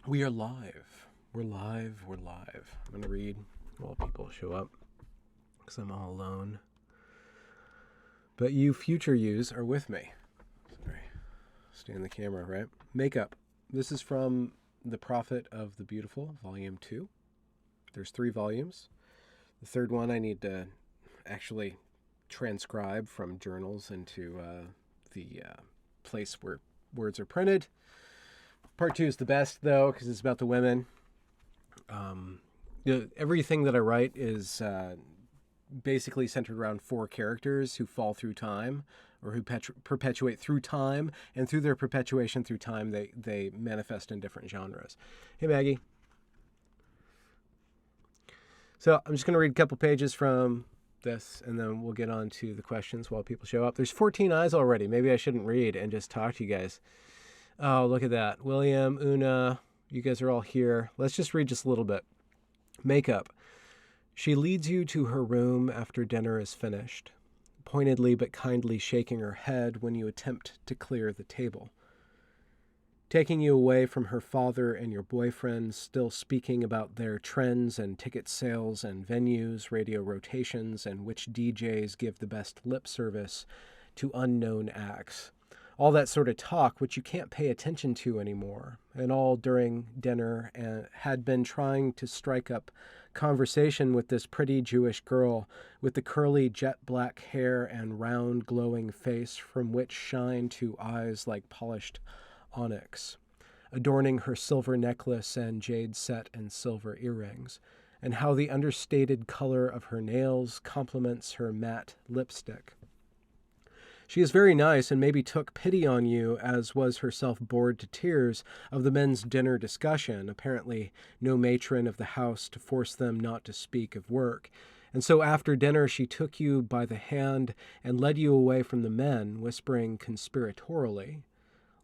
We are live. We're live. We're live. I'm going to read while people show up because I'm all alone. But you future yous are with me. Sorry. Stay in the camera, right? Makeup. This is from The Prophet of the Beautiful, Volume 2. There's 3 volumes. The third one I need to actually transcribe from journals into the place where words are printed. Part 2 is the best, though, because it's about the women. Everything that I write is basically centered around 4 characters who fall through time, or who perpetuate through time, and through their perpetuation through time, they manifest in different genres. Hey, Maggie. So I'm just going to read a couple pages from this, and then we'll get on to the questions while people show up. There's 14 eyes already. Maybe I shouldn't read and just talk to you guys. Oh, look at that. William, Una, you guys are all here. Let's just read just a little bit. Makeup. She leads you to her room after dinner is finished, pointedly but kindly shaking her head when you attempt to clear the table. Taking you away from her father and your boyfriend, still speaking about their trends and ticket sales and venues, radio rotations, and which DJs give the best lip service to unknown acts. All that sort of talk, which you can't pay attention to anymore, and all during dinner, and had been trying to strike up conversation with this pretty Jewish girl with the curly jet black hair and round glowing face from which shine 2 eyes like polished onyx, adorning her silver necklace and jade set and silver earrings, and how the understated color of her nails complements her matte lipstick. She is very nice and maybe took pity on you, as was herself bored to tears of the men's dinner discussion, apparently no matron of the house to force them not to speak of work. And so after dinner she took you by the hand and led you away from the men, whispering conspiratorially,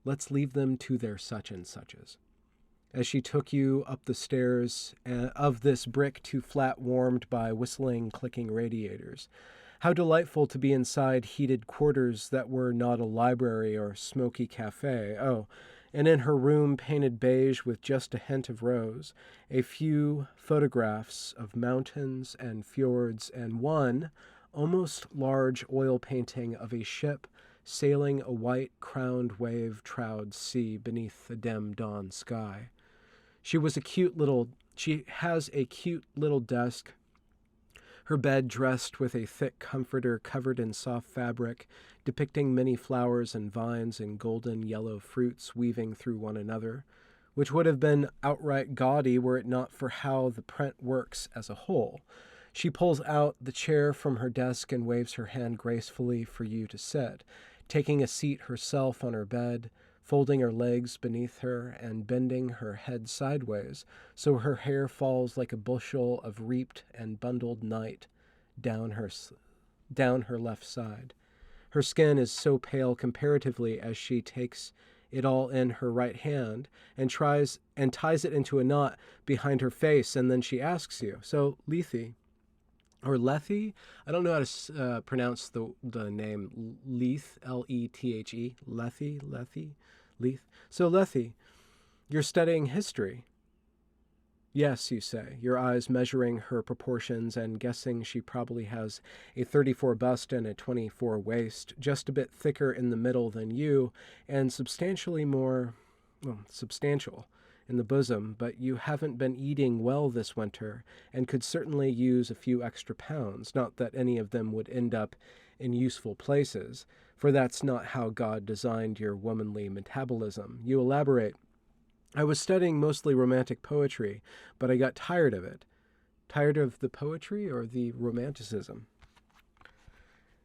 "Let's leave them to their such and suches," as she took you up the stairs of this brick to flat warmed by whistling, clicking radiators. How delightful to be inside heated quarters that were not a library or smoky cafe. Oh, and in her room painted beige with just a hint of rose, a few photographs of mountains and fjords, and one almost large oil painting of a ship sailing a white crowned wave-trowed sea beneath a dim dawn sky. She has a cute little desk, her bed dressed with a thick comforter covered in soft fabric, depicting many flowers and vines and golden yellow fruits weaving through one another, which would have been outright gaudy were it not for how the print works as a whole. She pulls out the chair from her desk and waves her hand gracefully for you to sit, taking a seat herself on her bed, folding her legs beneath her and bending her head sideways so her hair falls like a bushel of reaped and bundled night down her left side. Her skin is so pale comparatively as she takes it all in her right hand and ties it into a knot behind her face, and then she asks you, "So, Lethe, or Lethe? I don't know how to pronounce the name Lethe, Lethe, Lethe. So, Lethe, you're studying history." "Yes," you say, your eyes measuring her proportions and guessing she probably has a 34 bust and a 24 waist, just a bit thicker in the middle than you, and substantially more, substantial in the bosom, but you haven't been eating well this winter and could certainly use a few extra pounds, not that any of them would end up in useful places, for that's not how God designed your womanly metabolism. You elaborate, "I was studying mostly romantic poetry, but I got tired of it." Tired of the poetry or the romanticism?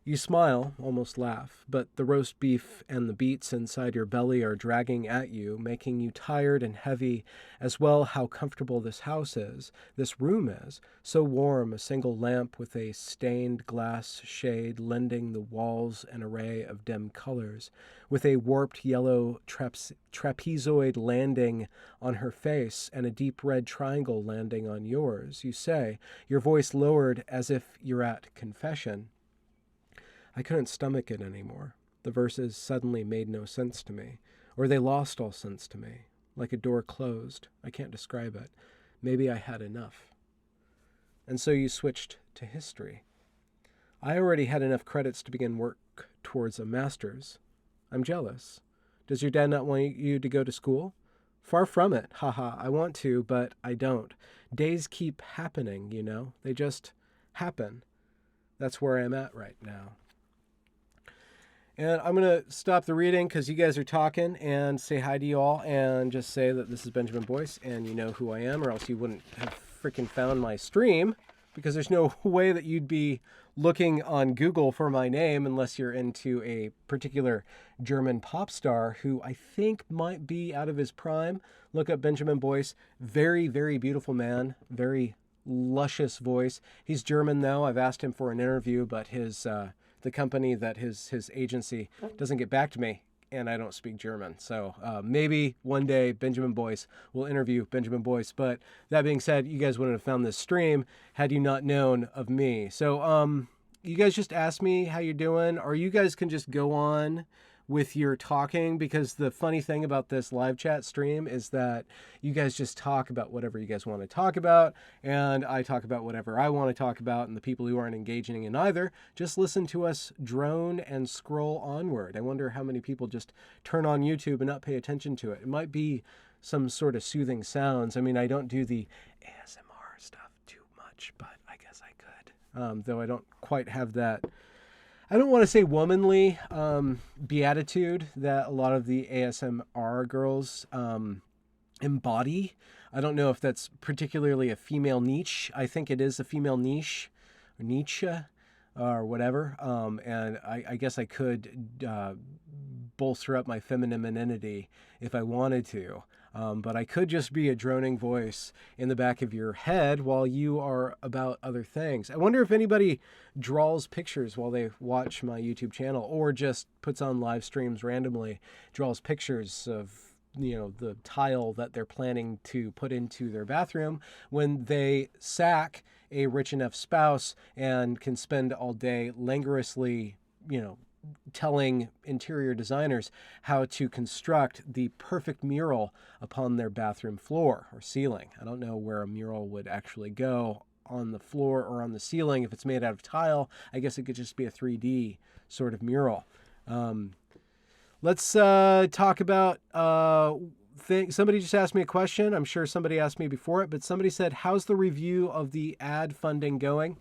You smile, almost laugh, but the roast beef and the beets inside your belly are dragging at you, making you tired and heavy, as well how comfortable this house is, this room is, so warm, a single lamp with a stained glass shade lending the walls an array of dim colors, with a warped yellow trapezoid landing on her face and a deep red triangle landing on yours. You say, your voice lowered as if you're at confession, "I couldn't stomach it anymore. The verses suddenly made no sense to me, or they lost all sense to me. like a door closed. I can't describe it. Maybe I had enough. And so you switched to history. I already had enough credits to begin work towards a master's. I'm jealous. Does your dad not want you to go to school? Far from it. Haha, I want to, but I don't. Days keep happening, you know? They just happen. That's where I'm at right now. And I'm going to stop the reading because you guys are talking, and say hi to you all and just say that this is Benjamin Boyce and you know who I am, or else you wouldn't have freaking found my stream, because there's no way that you'd be looking on Google for my name unless you're into a particular German pop star who I think might be out of his prime. Look up Benjamin Boyce. Very, very beautiful man. Very luscious voice. He's German though. I've asked him for an interview, but the company that his agency doesn't get back to me, and I don't speak German. So maybe one day Benjamin Boyce will interview Benjamin Boyce. But that being said, you guys wouldn't have found this stream had you not known of me. So you guys just ask me how you're doing, or you guys can just go on with your talking, because the funny thing about this live chat stream is that you guys just talk about whatever you guys want to talk about, and I talk about whatever I want to talk about, and the people who aren't engaging in either just listen to us drone and scroll onward. I wonder how many people just turn on YouTube and not pay attention to it. It might be some sort of soothing sounds. I mean, I don't do the ASMR stuff too much, but I guess I could, though I don't quite have that, I don't want to say womanly beatitude that a lot of the ASMR girls embody. I don't know if that's particularly a female niche. I think it is a female niche, or niche, or whatever. And I guess I could bolster up my femininity if I wanted to. But I could just be a droning voice in the back of your head while you are about other things. I wonder if anybody draws pictures while they watch my YouTube channel, or just puts on live streams randomly, draws pictures of, you know, the tile that they're planning to put into their bathroom when they sack a rich enough spouse and can spend all day languorously, you know, telling interior designers how to construct the perfect mural upon their bathroom floor or ceiling. I don't know where a mural would actually go, on the floor or on the ceiling. If it's made out of tile, I guess it could just be a 3D sort of mural. Let's talk about somebody just asked me a question. I'm sure somebody asked me before it, but somebody said, how's the review of the ad funding going?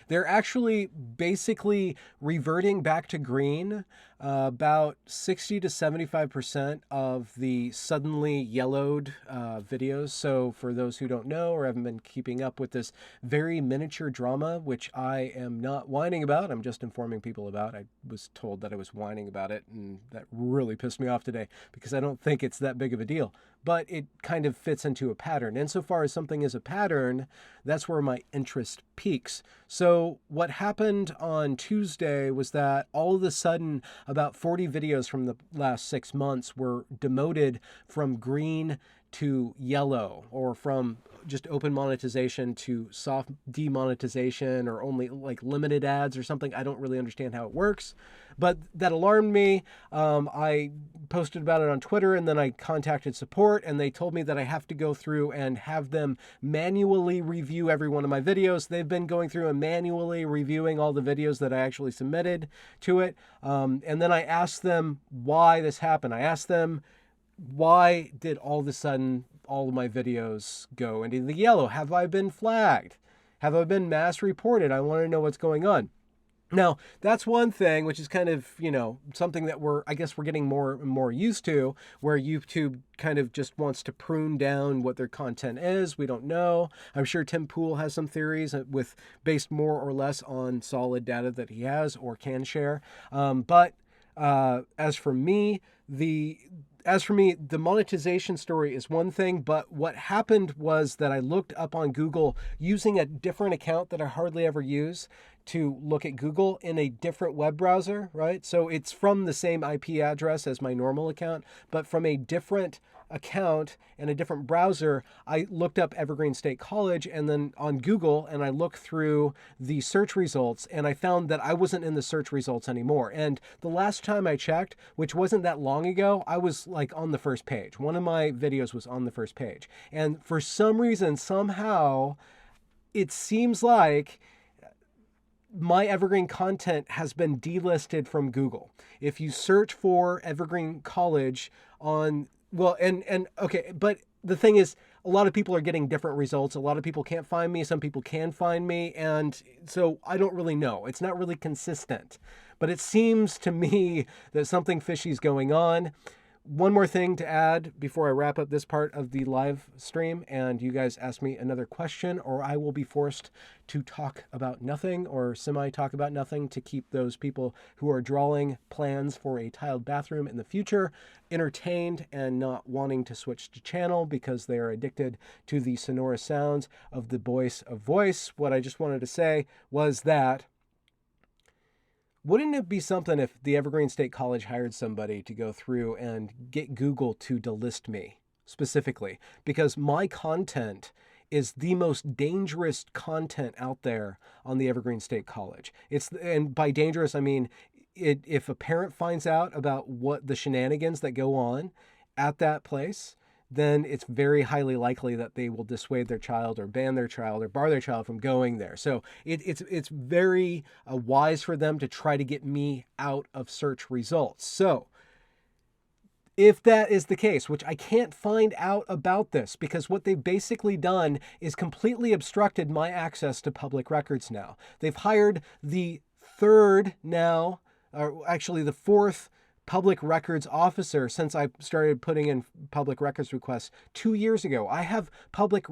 They're actually basically reverting back to green. About 60 to 75% of the suddenly yellowed videos. So for those who don't know or haven't been keeping up with this very miniature drama, which I am not whining about, I'm just informing people about. I was told that I was whining about it, and that really pissed me off today because I don't think it's that big of a deal. But it kind of fits into a pattern. Insofar as something is a pattern, that's where my interest peaks. So what happened on Tuesday was that all of a sudden, about 40 videos from the last 6 months were demoted from green to yellow, or from just open monetization to soft demonetization, or only like limited ads or something. I don't really understand how it works, but that alarmed me. I posted about it on Twitter, and then I contacted support, and they told me that I have to go through and have them manually review every one of my videos. They've been going through and manually reviewing all the videos that I actually submitted to it. And then I asked them why this happened. I asked them, why did all of a sudden all of my videos go into the yellow? Have I been flagged? Have I been mass reported? I want to know what's going on. Now, that's one thing, which is kind of, you know, something that I guess we're getting more and more used to, where YouTube kind of just wants to prune down what their content is. We don't know. I'm sure Tim Pool has some theories based more or less on solid data that he has or can share. But as for me, the monetization story is one thing, but what happened was that I looked up on Google using a different account that I hardly ever use to look at Google in a different web browser, right? So it's from the same IP address as my normal account, but from a different account and a different browser, I looked up Evergreen State College and then on Google, and I looked through the search results, and I found that I wasn't in the search results anymore. And the last time I checked, which wasn't that long ago, I was like on the first page. One of my videos was on the first page. And for some reason, somehow, it seems like my Evergreen content has been delisted from Google. If you search for Evergreen College on, well, and okay, but the thing is, a lot of people are getting different results. A lot of people can't find me. Some people can find me. And so I don't really know. It's not really consistent. But it seems to me that something fishy is going on. One more thing to add before I wrap up this part of the live stream and you guys ask me another question, or I will be forced to talk about nothing or semi-talk about nothing to keep those people who are drawing plans for a tiled bathroom in the future entertained and not wanting to switch to channel because they are addicted to the sonorous sounds of the voice of voice. What I just wanted to say was that wouldn't it be something if the Evergreen State College hired somebody to go through and get Google to delist me specifically? Because my content is the most dangerous content out there on the Evergreen State College. And by dangerous, I mean, if a parent finds out about what the shenanigans that go on at that place, then it's very highly likely that they will dissuade their child or ban their child or bar their child from going there. So it's very wise for them to try to get me out of search results. So if that is the case, which I can't find out about this because what they've basically done is completely obstructed my access to public records now. They've hired the third now, or actually the fourth public records officer since I started putting in public records requests 2 years ago. I have public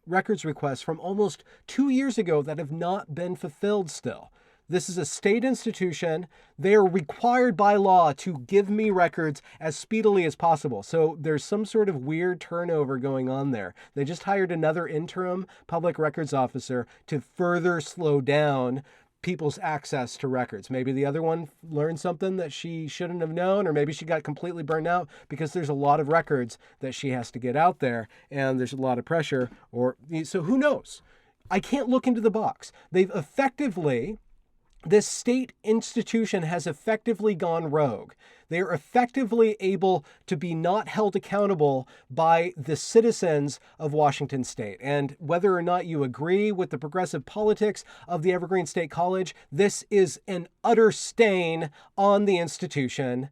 records requests from almost 2 years ago that have not been fulfilled still. This is a state institution. They are required by law to give me records as speedily as possible. So there's some sort of weird turnover going on there. They just hired another interim public records officer to further slow down people's access to records. Maybe the other one learned something that she shouldn't have known, or maybe she got completely burned out because there's a lot of records that she has to get out there and there's a lot of pressure, or so who knows? I can't look into the box. This state institution has effectively gone rogue. They are effectively able to be not held accountable by the citizens of Washington State. And whether or not you agree with the progressive politics of the Evergreen State College, this is an utter stain on the institution,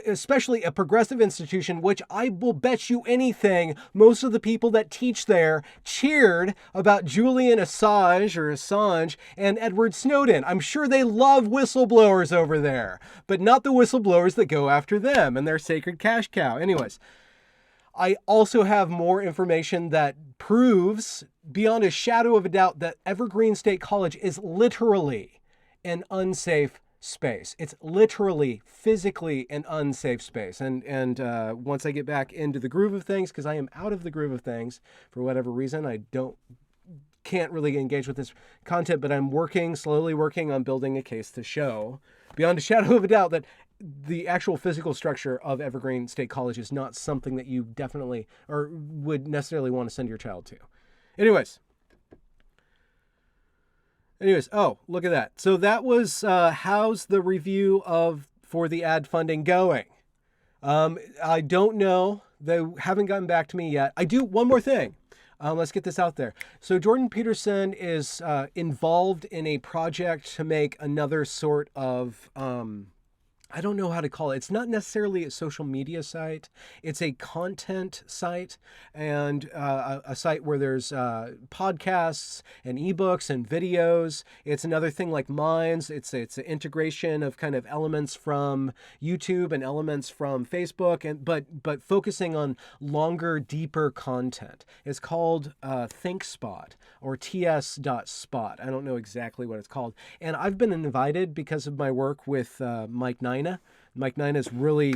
especially a progressive institution, which I will bet you anything, most of the people that teach there cheered about Julian Assange and Edward Snowden. I'm sure they love whistleblowers over there, but not the whistleblowers that go after them and their sacred cash cow. Anyways, I also have more information that proves beyond a shadow of a doubt that Evergreen State College is literally an unsafe space. It's literally, physically an unsafe space. And once I get back into the groove of things, because I am out of the groove of things for whatever reason, I can't really engage with this content, but I'm slowly working on building a case to show beyond a shadow of a doubt that the actual physical structure of Evergreen State College is not something that you definitely or would necessarily want to send your child to. Anyways, oh, look at that. So that was how's the review for the ad funding going? I don't know. They haven't gotten back to me yet. I do one more thing. Let's get this out there. So Jordan Peterson is involved in a project to make another sort of I don't know how to call it. It's not necessarily a social media site. It's a content site and a site where there's podcasts and ebooks and videos. It's another thing like Minds. It's an integration of kind of elements from YouTube and elements from Facebook, but focusing on longer, deeper content. It's called Thinkspot or ts.spot. I don't know exactly what it's called. And I've been invited because of my work with Mike Nina Mike Nine has really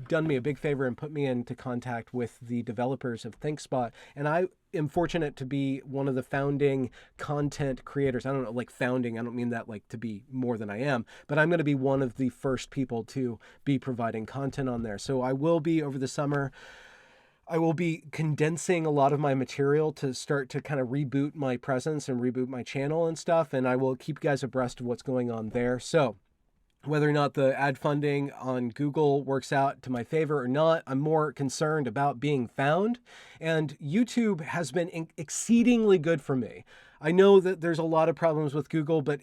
done me a big favor and put me into contact with the developers of Thinkspot. And I am fortunate to be one of the founding content creators. I don't know, like founding, I don't mean that like to be more than I am, but I'm going to be one of the first people to be providing content on there. So I will be over the summer. I will be condensing a lot of my material to start to kind of reboot my presence and reboot my channel and stuff. And I will keep you guys abreast of what's going on there. So whether or not the ad funding on Google works out to my favor or not, I'm more concerned about being found. And YouTube has been exceedingly good for me. I know that there's a lot of problems with Google, but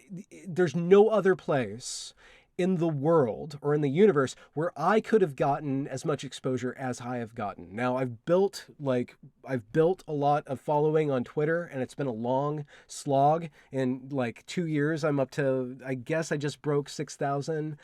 there's no other place in the world or in the universe where I could have gotten as much exposure as I have gotten. Now I've built a lot of following on Twitter, and it's been a long slog. In like 2 years, I'm up to, I guess I just broke 6,000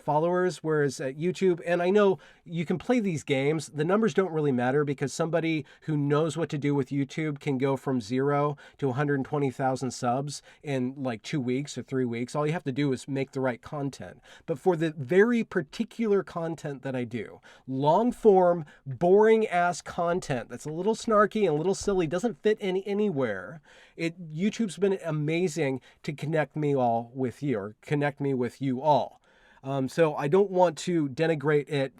followers, whereas at YouTube, and I know you can play these games, the numbers don't really matter because somebody who knows what to do with YouTube can go from 0 to 120,000 subs in like 2 weeks or 3 weeks. All you have to do is make the right content. But for the very particular content that I do, long form, boring ass content that's a little snarky and a little silly, doesn't fit anywhere. YouTube's been amazing to connect me all with you, or connect me with you all. So I don't want to denigrate it.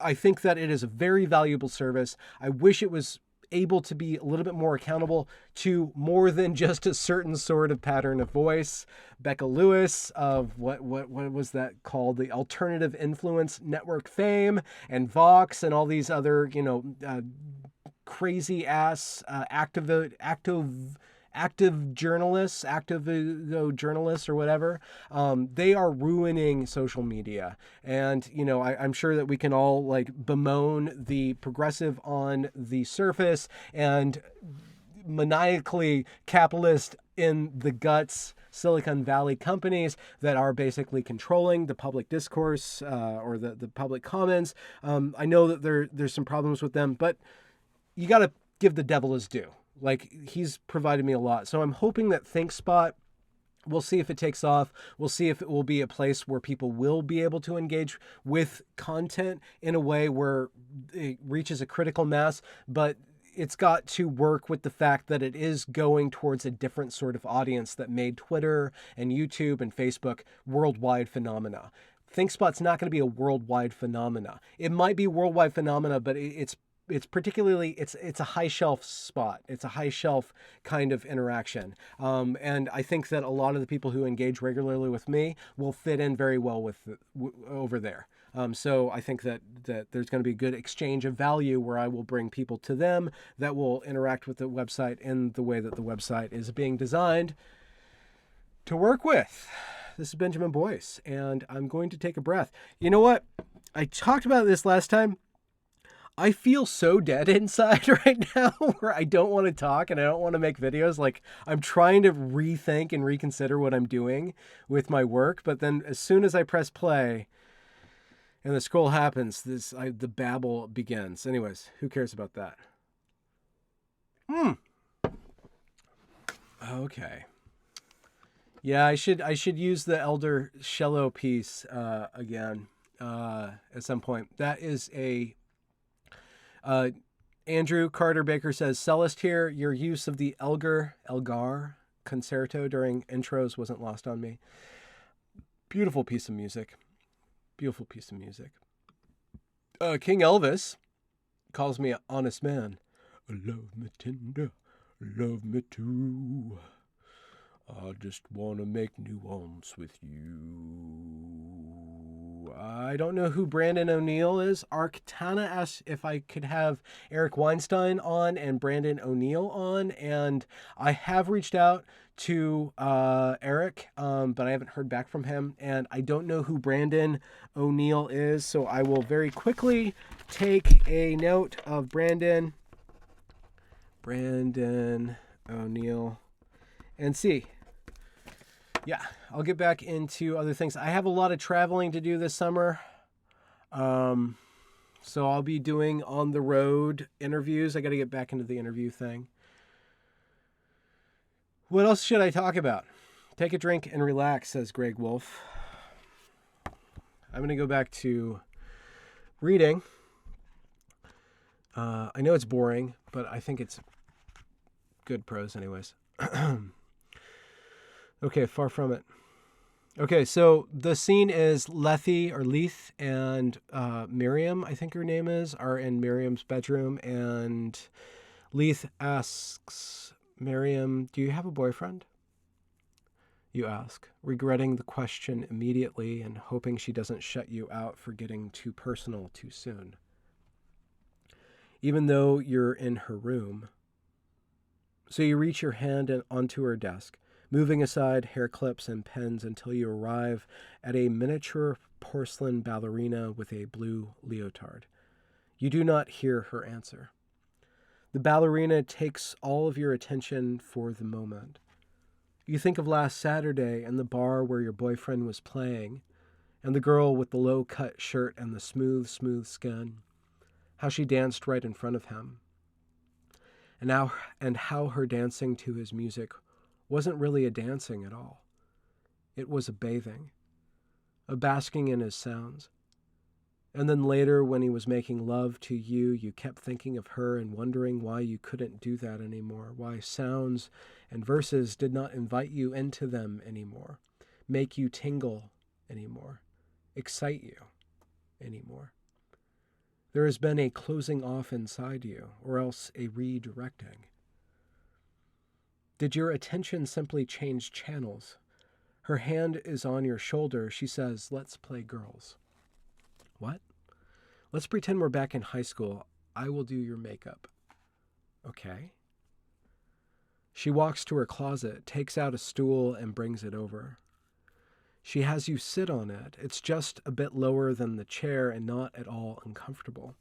I think that it is a very valuable service. I wish it was able to be a little bit more accountable to more than just a certain sort of pattern of voice. Becca Lewis of what was that called? The Alternative Influence Network fame, and Vox, and all these other, crazy ass active journalists, journalists or whatever, they are ruining social media. And, I'm sure that we can all like bemoan the progressive on the surface and maniacally capitalist in the guts Silicon Valley companies that are basically controlling the public discourse or the public comments. I know that there's some problems with them, but you got to give the devil his due. Like, he's provided me a lot. So I'm hoping that Thinkspot, we'll see if it takes off. We'll see if it will be a place where people will be able to engage with content in a way where it reaches a critical mass. But it's got to work with the fact that it is going towards a different sort of audience that made Twitter and YouTube and Facebook worldwide phenomena. Thinkspot's not going to be a worldwide phenomena. It might be a worldwide phenomena, but it's particularly, it's a high shelf spot. It's a high shelf kind of interaction. And I think that a lot of the people who engage regularly with me will fit in very well with over there. So I think that there's going to be a good exchange of value where I will bring people to them that will interact with the website in the way that the website is being designed to work with. This is Benjamin Boyce, and I'm going to take a breath. You know what? I talked about this last time. I feel so dead inside right now where I don't want to talk and I don't want to make videos. Like, I'm trying to rethink and reconsider what I'm doing with my work. But then as soon as I press play and the scroll happens, the babble begins. Anyways, who cares about that? Okay. Yeah, I should use the Elder Shello piece again at some point. That is a... Andrew Carter Baker says, Cellist here, your use of the Elgar concerto during intros wasn't lost on me. Beautiful piece of music. Beautiful piece of music. King Elvis calls me an honest man. Love me tender, love me too. I just want to make nuance with you. I don't know who Brandon O'Neill is. Arctana asked if I could have Eric Weinstein on and Brandon O'Neill on. And I have reached out to Eric, but I haven't heard back from him. And I don't know who Brandon O'Neill is. So I will very quickly take a note of Brandon O'Neill. And see. Yeah, I'll get back into other things. I have a lot of traveling to do this summer. So I'll be doing on the road interviews. I got to get back into the interview thing. What else should I talk about? Take a drink and relax, says Greg Wolf. I'm going to go back to reading. I know it's boring, but I think it's good prose anyways. Okay, far from it. Okay, so the scene is Leith and Miriam, I think her name is, are in Miriam's bedroom, and Leith asks Miriam, "Do you have a boyfriend?" You ask, regretting the question immediately and hoping she doesn't shut you out for getting too personal too soon. Even though you're in her room. So you reach your hand onto her desk, moving aside hair clips and pens until you arrive at a miniature porcelain ballerina with a blue leotard. You do not hear her answer. The ballerina takes all of your attention for the moment. You think of last Saturday and the bar where your boyfriend was playing, and the girl with the low-cut shirt and the smooth skin, how she danced right in front of him, and how her dancing to his music wasn't really a dancing at all. It was a bathing, a basking in his sounds. And then later, when he was making love to you, you kept thinking of her and wondering why you couldn't do that anymore, why sounds and verses did not invite you into them anymore, make you tingle anymore, excite you anymore. There has been a closing off inside you, or else a redirecting. Did your attention simply change channels? Her hand is on your shoulder. She says, "Let's play girls." What? Let's pretend we're back in high school. I will do your makeup. Okay. She walks to her closet, takes out a stool, and brings it over. She has you sit on it. It's just a bit lower than the chair and not at all uncomfortable.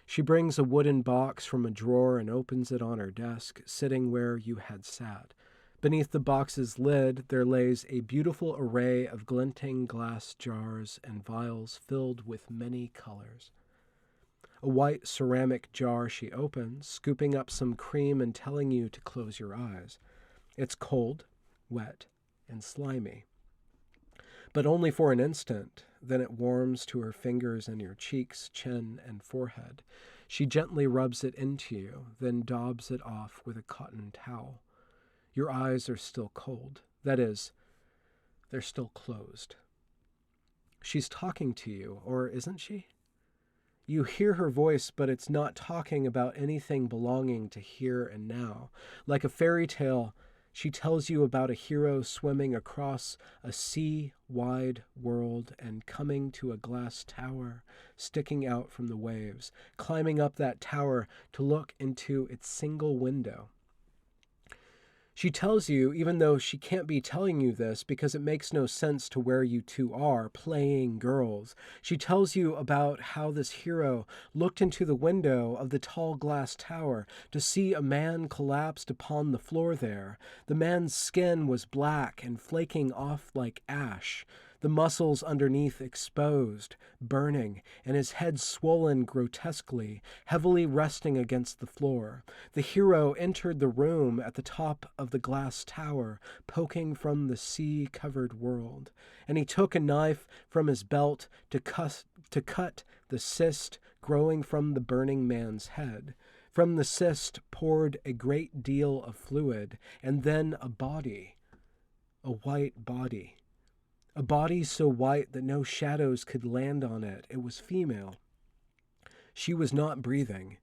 She brings a wooden box from a drawer and opens it on her desk, sitting where you had sat. Beneath the box's lid, there lays a beautiful array of glinting glass jars and vials filled with many colors. A white ceramic jar she opens, scooping up some cream and telling you to close your eyes. It's cold, wet, and slimy. But only for an instant. Then it warms to her fingers and your cheeks, chin, and forehead. She gently rubs it into you, then daubs it off with a cotton towel. Your eyes are still cold. That is, they're still closed. She's talking to you, or isn't she? You hear her voice, but it's not talking about anything belonging to here and now. Like a fairy tale, she tells you about a hero swimming across a sea-wide world and coming to a glass tower sticking out from the waves, climbing up that tower to look into its single window. She tells you, even though she can't be telling you this because it makes no sense to where you two are, playing girls. She tells you about how this hero looked into the window of the tall glass tower to see a man collapsed upon the floor there. The man's skin was black and flaking off like ash, the muscles underneath exposed, burning, and his head swollen grotesquely, heavily resting against the floor. The hero entered the room at the top of the glass tower, poking from the sea-covered world, and he took a knife from his belt to cut the cyst growing from the burning man's head. From the cyst poured a great deal of fluid, and then a body, a white body. A body so white that no shadows could land on it. It was female. She was not breathing.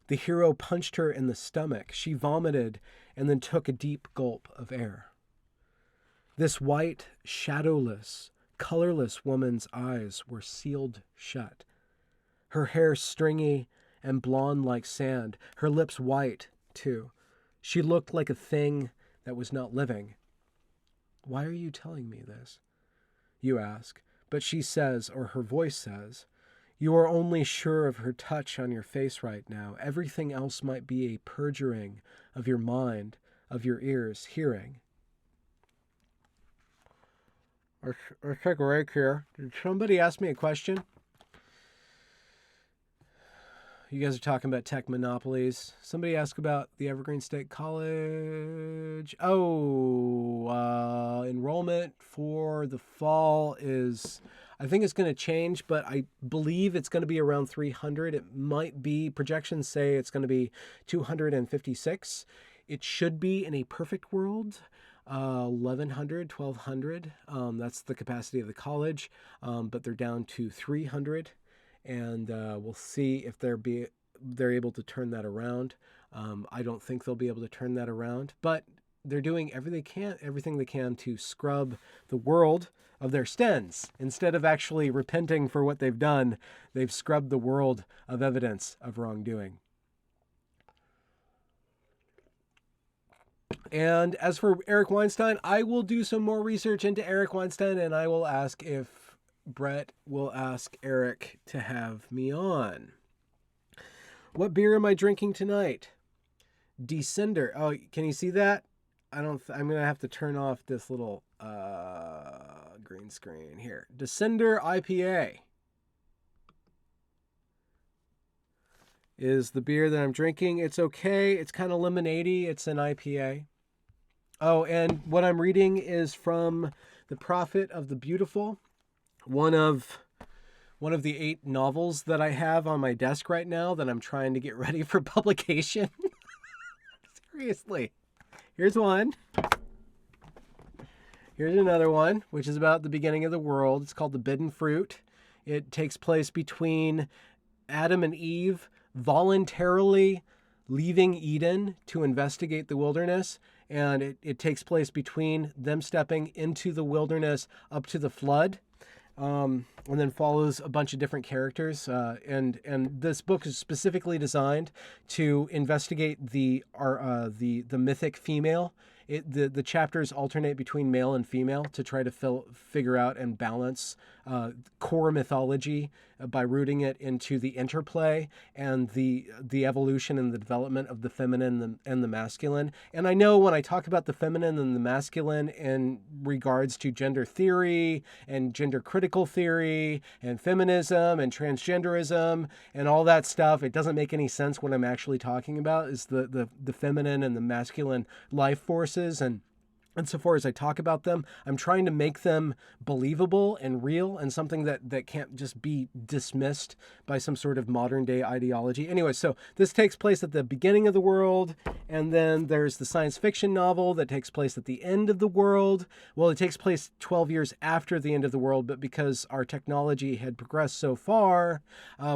The hero punched her in the stomach. She vomited and then took a deep gulp of air. This white, shadowless, colorless woman's eyes were sealed shut. Her hair stringy and blonde like sand. Her lips white, too. She looked like a thing that was not living. Why are you telling me this? You ask, but she says, or her voice says, you are only sure of her touch on your face right now. Everything else might be a perjuring of your mind, of your ears hearing. Let's take a break here. Did somebody ask me a question? You guys are talking about tech monopolies. Somebody asked about the Evergreen State College. Enrollment for the fall is, I think it's going to change, but I believe it's going to be around 300. It might be, projections say it's going to be 256. It should be in a perfect world, 1,100, 1,200. That's the capacity of the college, but they're down to 300, and we'll see if they're able to turn that around. I don't think they'll be able to turn that around, but they're doing everything they can to scrub the world of their stens. Instead of actually repenting for what they've done, they've scrubbed the world of evidence of wrongdoing. And as for Eric Weinstein, I will do some more research into Eric Weinstein, and I will ask if Brett will ask Eric to have me on. What beer am I drinking tonight? Descender. Oh, can you see that? I'm going to have to turn off this little green screen here. Descender IPA is the beer that I'm drinking. It's okay. It's kind of lemonade-y. It's an IPA. Oh, and what I'm reading is from The Prophet of the Beautiful, one of the 8 novels that I have on my desk right now that I'm trying to get ready for publication. Seriously. Here's one. Here's another one, which is about the beginning of the world. It's called The Bidden Fruit. It takes place between Adam and Eve voluntarily leaving Eden to investigate the wilderness. And it takes place between them stepping into the wilderness up to the flood. And then follows a bunch of different characters. And this book is specifically designed to investigate the mythic female. The chapters alternate between male and female to try to figure out and balance core mythology by rooting it into the interplay and the evolution and the development of the feminine and the masculine. And I know when I talk about the feminine and the masculine in regards to gender theory and gender critical theory and feminism and transgenderism and all that stuff, it doesn't make any sense. What I'm actually talking about is the feminine and the masculine life forces. And so far as I talk about them, I'm trying to make them believable and real and something that can't just be dismissed by some sort of modern day ideology. Anyway, so this takes place at the beginning of the world, and then there's the science fiction novel that takes place at the end of the world. Well, it takes place 12 years after the end of the world, but because our technology had progressed so far,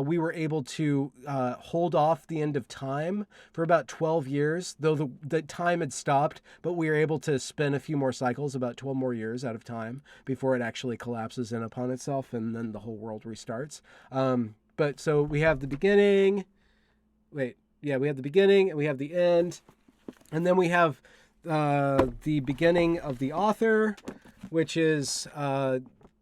we were able to hold off the end of time for about 12 years, though the time had stopped, but we were able to spend a few more cycles, about 12 more years out of time, before it actually collapses in upon itself and then the whole world restarts. But so we have the beginning. We have the beginning and we have the end. And then we have the beginning of the author, which is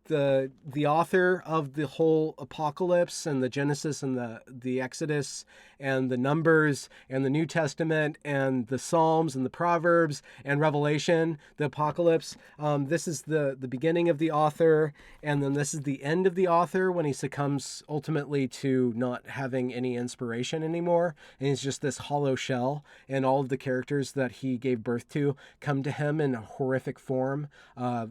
the author of the whole apocalypse and the Genesis and the Exodus and the Numbers and the New Testament and the Psalms and the Proverbs and Revelation, the apocalypse. This is the beginning of the author, and then this is the end of the author when he succumbs ultimately to not having any inspiration anymore, and he's just this hollow shell, and all of the characters that he gave birth to come to him in a horrific form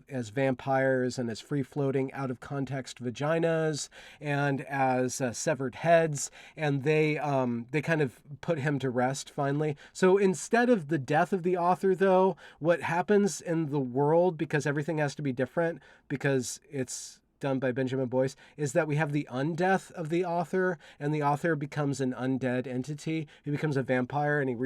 as vampires and as free-floating, out-of-context vaginas and as severed heads, and they kind of put him to rest finally. So instead of the death of the author, though, what happens in the world, because everything has to be different because it's done by Benjamin Boyce, is that we have the undeath of the author, and the author becomes an undead entity. He becomes a vampire, and he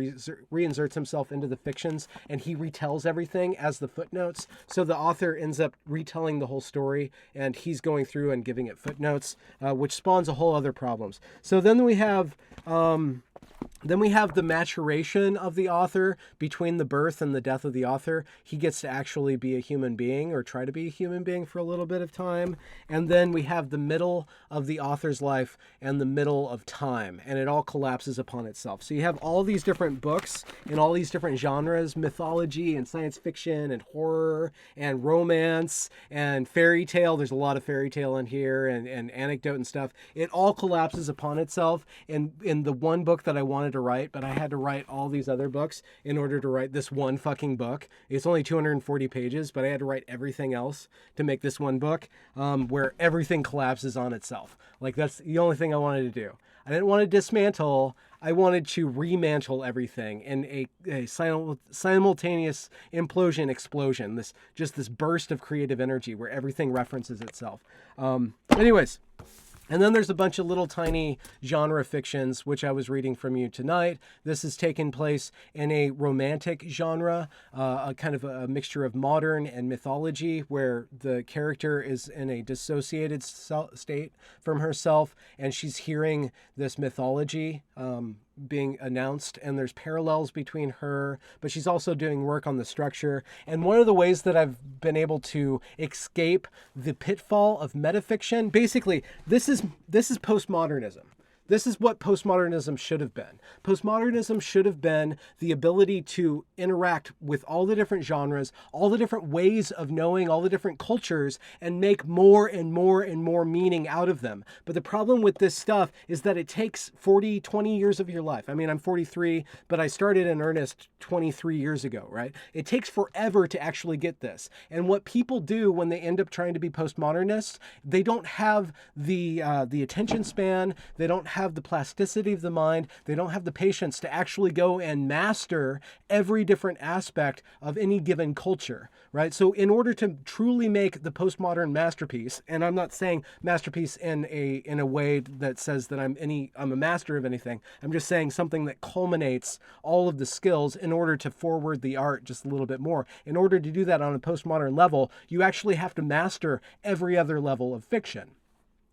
reinserts himself into the fictions, and he retells everything as the footnotes. So the author ends up retelling the whole story, and he's going through and giving it footnotes, which spawns a whole other problems. So then we have the maturation of the author between the birth and the death of the author. He gets to actually be a human being, or try to be a human being, for a little bit of time. And then we have the middle of the author's life and the middle of time, and it all collapses upon itself. So you have all these different books in all these different genres: mythology and science fiction and horror and romance and fairy tale. There's a lot of fairy tale in here, and anecdote and stuff. It all collapses upon itself. And in the one book that I wanted to write, but I had to write all these other books in order to write this one fucking book. It's only 240 pages, but I had to write everything else to make this one book, where everything collapses on itself. Like, that's the only thing I wanted to do. I didn't want to dismantle. I wanted to remantle everything in a simultaneous explosion. This burst of creative energy where everything references itself. Anyways. And then there's a bunch of little tiny genre fictions, which I was reading from you tonight. This has taken place in a romantic genre, a kind of a mixture of modern and mythology, where the character is in a dissociated state from herself, and she's hearing this mythology being announced, and there's parallels between her, but she's also doing work on the structure. And one of the ways that I've been able to escape the pitfall of metafiction, basically, this is postmodernism. This is what postmodernism should have been. Postmodernism should have been the ability to interact with all the different genres, all the different ways of knowing, all the different cultures, and make more and more and more meaning out of them. But the problem with this stuff is that it takes 20 years of your life. I mean, I'm 43, but I started in earnest 23 years ago, right? It takes forever to actually get this. And what people do when they end up trying to be postmodernists, they don't have the attention span, they don't have the plasticity of the mind, they don't have the patience to actually go and master every different aspect of any given culture, right? So in order to truly make the postmodern masterpiece, and I'm not saying masterpiece in a way that says that I'm a master of anything, I'm just saying something that culminates all of the skills in order to forward the art just a little bit more. In order to do that on a postmodern level, you actually have to master every other level of fiction.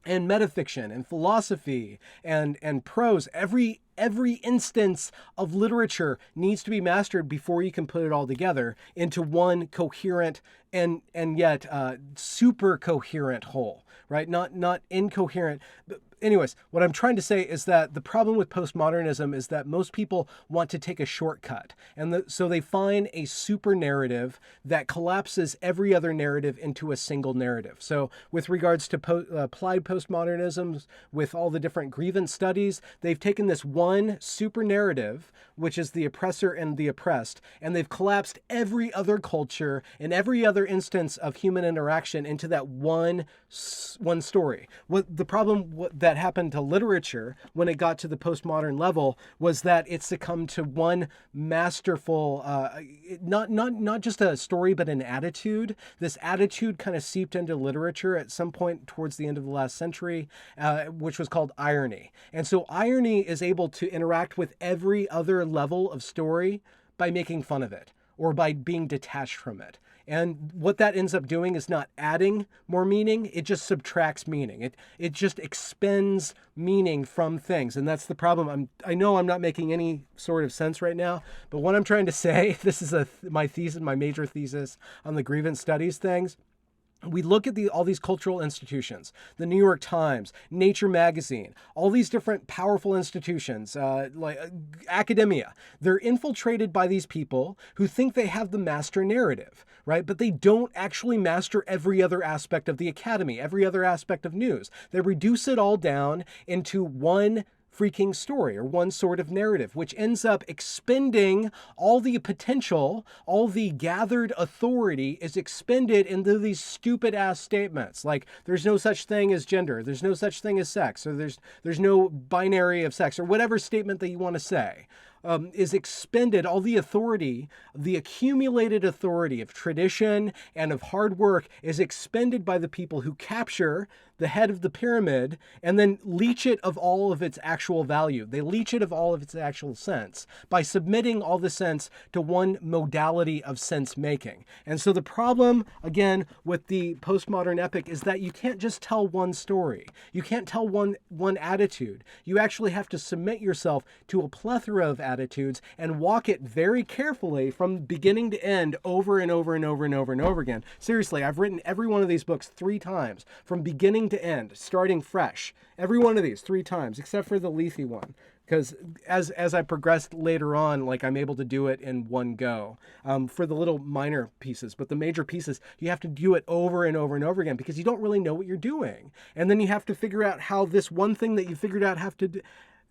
And metafiction and philosophy and prose, every instance of literature needs to be mastered before you can put it all together into one coherent and yet super coherent whole, right? Not incoherent. But anyways, what I'm trying to say is that the problem with postmodernism is that most people want to take a shortcut. And so they find a super narrative that collapses every other narrative into a single narrative. So with regards to applied postmodernism, with all the different grievance studies, they've taken this one super narrative, which is the oppressor and the oppressed, and they've collapsed every other culture and every other instance of human interaction into that one story. What the problem that happened to literature when it got to the postmodern level was that it succumbed to one masterful, not just a story, but an attitude. This attitude kind of seeped into literature at some point towards the end of the last century, which was called irony. And so irony is able to interact with every other level of story by making fun of it or by being detached from it. And what that ends up doing is not adding more meaning, it just subtracts meaning. It just expends meaning from things. And that's the problem. I know I'm not making any sort of sense right now, but what I'm trying to say, this is my major thesis on the grievance studies things. We look at all these cultural institutions, the New York Times, Nature Magazine, all these different powerful institutions, like academia. They're infiltrated by these people who think they have the master narrative, right? But they don't actually master every other aspect of the academy, every other aspect of news. They reduce it all down into one freaking story or one sort of narrative, which ends up expending all the potential, all the gathered authority is expended into these stupid ass statements like there's no such thing as gender, there's no such thing as sex, or there's no binary of sex, or whatever statement that you want to say. Is expended, all the authority, the accumulated authority of tradition and of hard work is expended by the people who capture the head of the pyramid and then leech it of all of its actual value. They leech it of all of its actual sense by submitting all the sense to one modality of sense making. And so the problem, again, with the postmodern epic is that you can't just tell one story. You can't tell one attitude. You actually have to submit yourself to a plethora of attitudes and walk it very carefully from beginning to end over and over and over and over and over again. Seriously, I've written every one of these books 3 times from beginning to end, starting fresh. Every one of these 3 times, except for the Lethe one. Because as I progressed later on, like I'm able to do it in one go for the little minor pieces. But the major pieces, you have to do it over and over and over again because you don't really know what you're doing. And then you have to figure out how this one thing that you figured out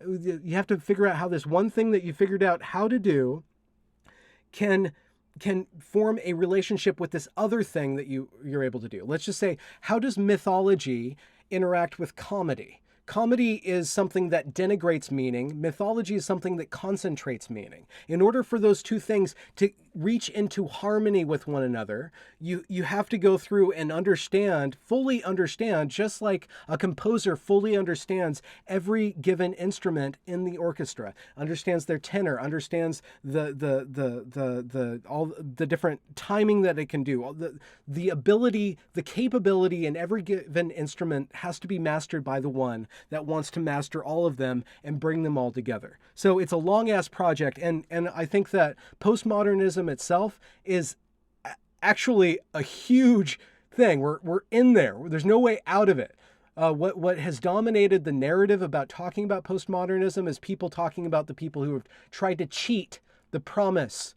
You have to figure out how this one thing that you figured out how to do can form a relationship with this other thing that you're able to do. Let's just say, how does mythology interact with comedy? Comedy is something that denigrates meaning. Mythology is something that concentrates meaning. In order for those two things to reach into harmony with one another, you have to go through and fully understand, just like a composer fully understands every given instrument in the orchestra, understands their tenor, understands all the different timing that it can do. The ability, the capability in every given instrument has to be mastered by the one that wants to master all of them and bring them all together. So it's a long-ass project, and I think that postmodernism itself is actually a huge thing. We're in there. There's no way out of it. What has dominated the narrative about talking about postmodernism is people talking about the people who have tried to cheat the promise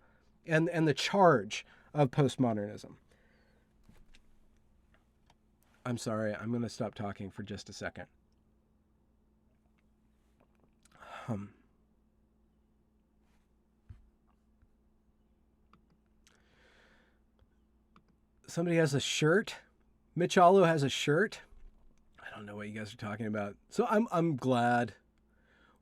and the charge of postmodernism. I'm sorry, I'm going to stop talking for just a second. Somebody has a shirt. Mitch Allo has a shirt. I don't know what you guys are talking about. So I'm glad.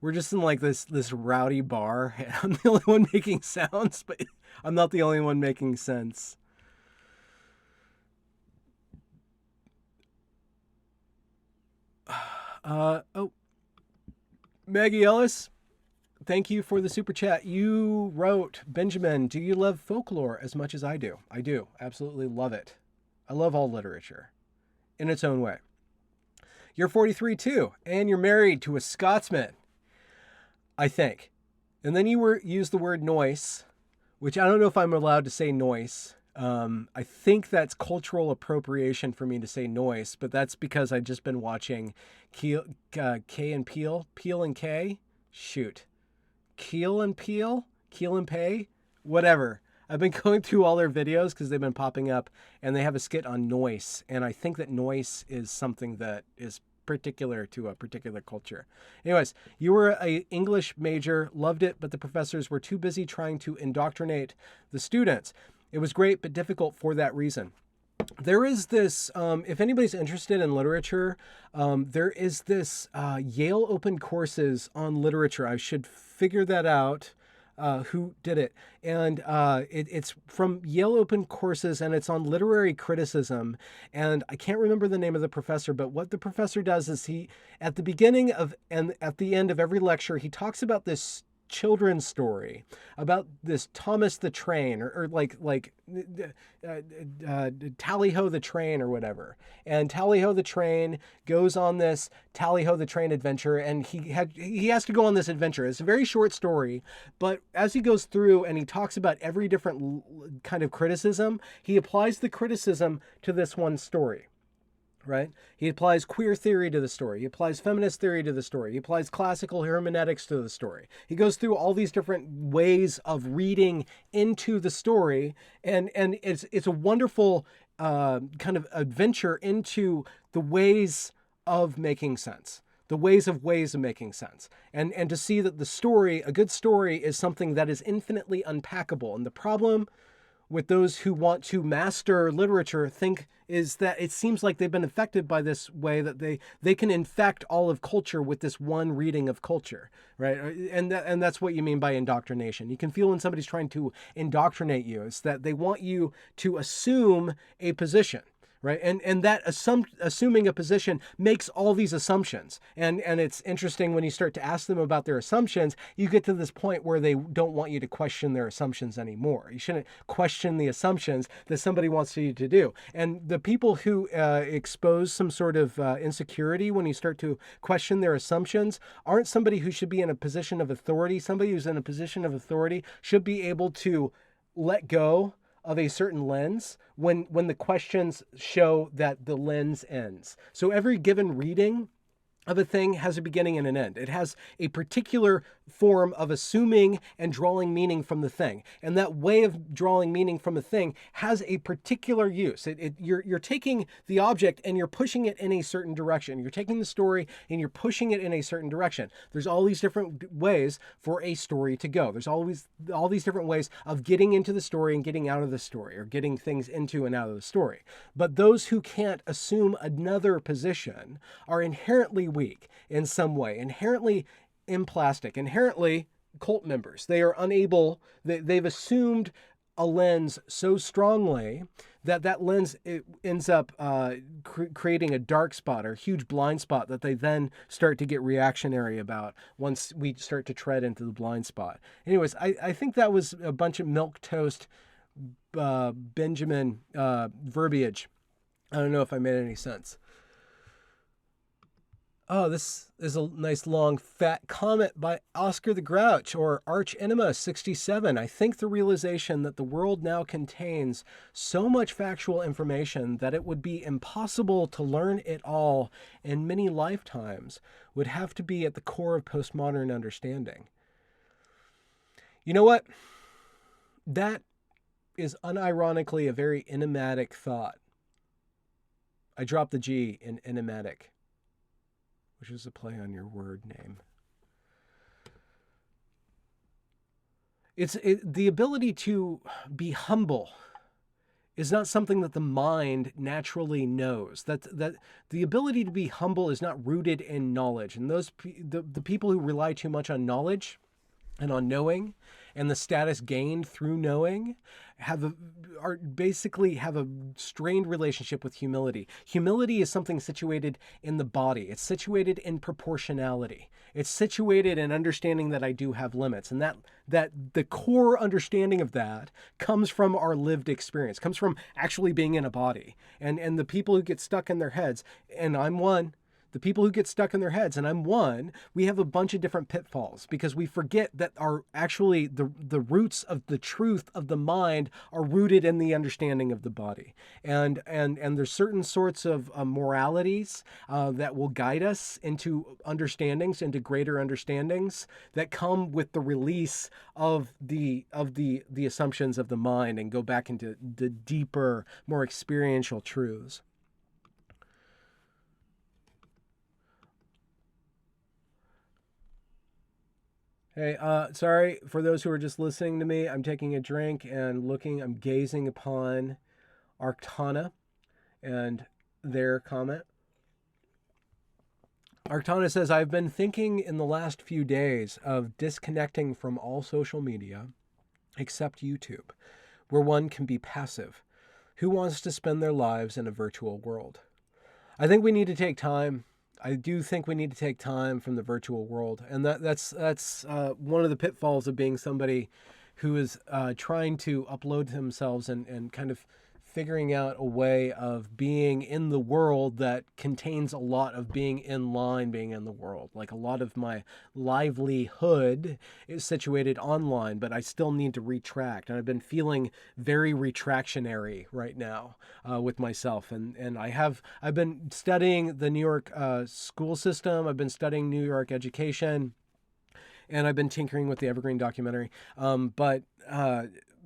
We're just in like this rowdy bar. And I'm the only one making sounds, but I'm not the only one making sense. Maggie Ellis, thank you for the super chat. You wrote, Benjamin, do you love folklore as much as I do? I do. Absolutely love it. I love all literature in its own way. You're 43 too, and you're married to a Scotsman, I think. And then you used the word noise, which I don't know if I'm allowed to say noise. I think that's cultural appropriation for me to say noise, but that's because I've just been watching Key and Peele, Peele and K, shoot, Keel and Peele, Keel and Pay, whatever. I've been going through all their videos because they've been popping up, and they have a skit on noise, and I think that noise is something that is particular to a particular culture. Anyways, you were an English major, loved it, but the professors were too busy trying to indoctrinate the students. It was great, but difficult for that reason. There is this, if anybody's interested in literature, there is this Yale Open Courses on literature. I should figure that out, who did it. And it's from Yale Open Courses, and it's on literary criticism. And I can't remember the name of the professor, but what the professor does is he, at the beginning of and at the end of every lecture, he talks about this children's story about this Thomas the Train or Tally-Ho the Train or whatever. And Tally-Ho the Train goes on this Tally-Ho the Train adventure, and he has to go on this adventure. It's a very short story, but as he goes through and he talks about every different kind of criticism, he applies the criticism to this one story. Right? He applies queer theory to the story. He applies feminist theory to the story. He applies classical hermeneutics to the story. He goes through all these different ways of reading into the story, and it's a wonderful kind of adventure into the ways of making sense. The ways of making sense. And to see that the story, a good story, is something that is infinitely unpackable. And the problem with those who want to master literature is that it seems like they've been affected by this way that they can infect all of culture with this one reading of culture, right? And that's what you mean by indoctrination. You can feel when somebody's trying to indoctrinate you. It's that they want you to assume a position. Right. And that assuming a position makes all these assumptions. And it's interesting when you start to ask them about their assumptions, you get to this point where they don't want you to question their assumptions anymore. You shouldn't question the assumptions that somebody wants you to do. And the people who expose some sort of insecurity when you start to question their assumptions aren't somebody who should be in a position of authority. Somebody who's in a position of authority should be able to let go of a certain lens when the questions show that the lens ends. So every given reading of a thing has a beginning and an end. It has a particular form of assuming and drawing meaning from the thing. And that way of drawing meaning from a thing has a particular use. You're taking the object and you're pushing it in a certain direction. You're taking the story and you're pushing it in a certain direction. There's all these different ways for a story to go. There's always all these different ways of getting into the story and getting out of the story, or getting things into and out of the story. But those who can't assume another position are inherently weak in some way, inherently implastic, inherently cult members. They are unable, they've assumed a lens so strongly that that lens ends up creating a dark spot or a huge blind spot that they then start to get reactionary about once we start to tread into the blind spot. Anyways, I think that was a bunch of milquetoast Benjamin verbiage. I don't know if I made any sense. Oh, this is a nice long fat comment by Oscar the Grouch, or Arch Enema 67. I think the realization that the world now contains so much factual information that it would be impossible to learn it all in many lifetimes would have to be at the core of postmodern understanding. You know what? That is unironically a very enigmatic thought. I dropped the G in enigmatic, which is a play on your word name. The ability to be humble is not something that the mind naturally knows. That the ability to be humble is not rooted in knowledge. And the people who rely too much on knowledge and on knowing and the status gained through knowing basically have a strained relationship with humility. Humility is something situated in the body. It's situated in proportionality. It's situated in understanding that I do have limits, and that the core understanding of that comes from our lived experience, comes from actually being in a body. And the people who get stuck in their heads, and I'm one, the people who get stuck in their heads, and I'm one, we have a bunch of different pitfalls because we forget that the roots of the truth of the mind are rooted in the understanding of the body. And there's certain sorts of moralities that will guide us into understandings, into greater understandings that come with the release of the assumptions of the mind and go back into the deeper, more experiential truths. Hey, sorry for those who are just listening to me. I'm taking a drink and I'm gazing upon Arctana and their comment. Arctana says, I've been thinking in the last few days of disconnecting from all social media except YouTube, where one can be passive. Who wants to spend their lives in a virtual world? I think we need to take time. I do think we need to take time from the virtual world. And that's one of the pitfalls of being somebody who is trying to upload themselves and kind of figuring out a way of being in the world that contains a lot of being in line, being in the world. Like a lot of my livelihood is situated online, but I still need to retract. And I've been feeling very retractionary right now with myself. And I've been studying the New York school system. I've been studying New York education, and I've been tinkering with the Evergreen documentary.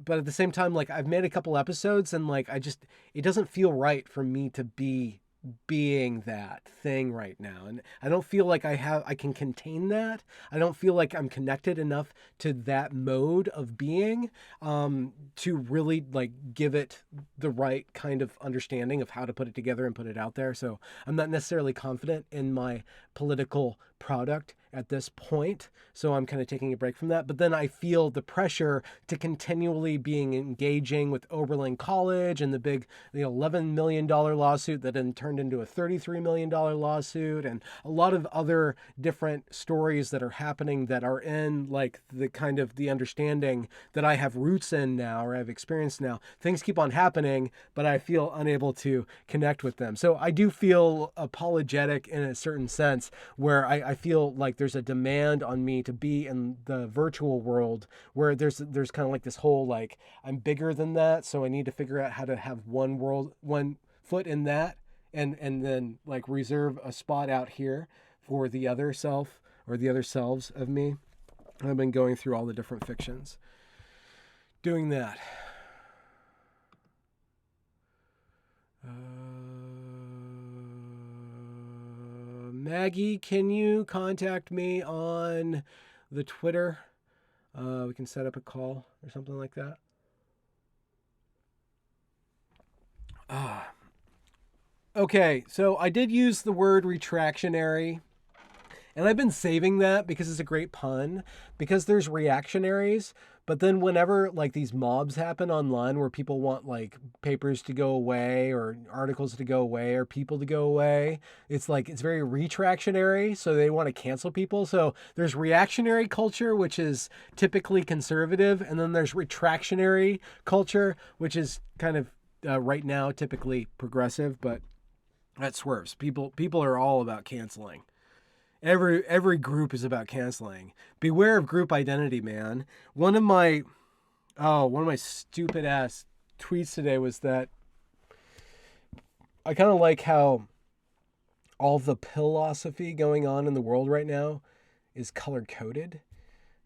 But at the same time, like, I've made a couple episodes and like, it doesn't feel right for me to be being that thing right now. And I don't feel like I can contain that. I don't feel like I'm connected enough to that mode of being to really like give it the right kind of understanding of how to put it together and put it out there. So I'm not necessarily confident in my political product at this point. So I'm kind of taking a break from that. But then I feel the pressure to continually being engaging with Oberlin College and the big $11 million lawsuit that then turned into a $33 million lawsuit, and a lot of other different stories that are happening that are in like the kind of the understanding that I have roots in now, or I've experienced now. Things keep on happening, but I feel unable to connect with them. So I do feel apologetic in a certain sense, where I feel like there's a demand on me to be in the virtual world, where there's kind of like this whole like, I'm bigger than that, so I need to figure out how to have one foot in that and then like reserve a spot out here for the other self or the other selves of me. I've been going through all the different fictions, doing that. Maggie, can you contact me on the Twitter? We can set up a call or something like that. Okay, so I did use the word retractionary, and I've been saving that because it's a great pun, because there's reactionaries, but then whenever like these mobs happen online where people want like papers to go away or articles to go away or people to go away, it's like it's very retractionary, so they want to cancel people. So there's reactionary culture, which is typically conservative, and then there's retractionary culture, which is kind of right now typically progressive, but that swerves. People are all about canceling. Every group is about canceling. Beware of group identity, man. One of my stupid ass tweets today was that I kind of like how all the philosophy going on in the world right now is color coded,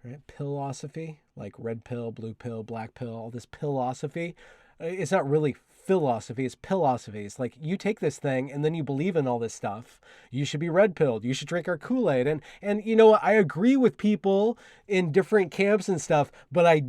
right? Philosophy, like red pill, blue pill, black pill, all this philosophy. It's not really philosophy, it's philosophy. It's like you take this thing and then you believe in all this stuff. You should be red pilled. You should drink our Kool-Aid. And you know what? I agree with people in different camps and stuff, but I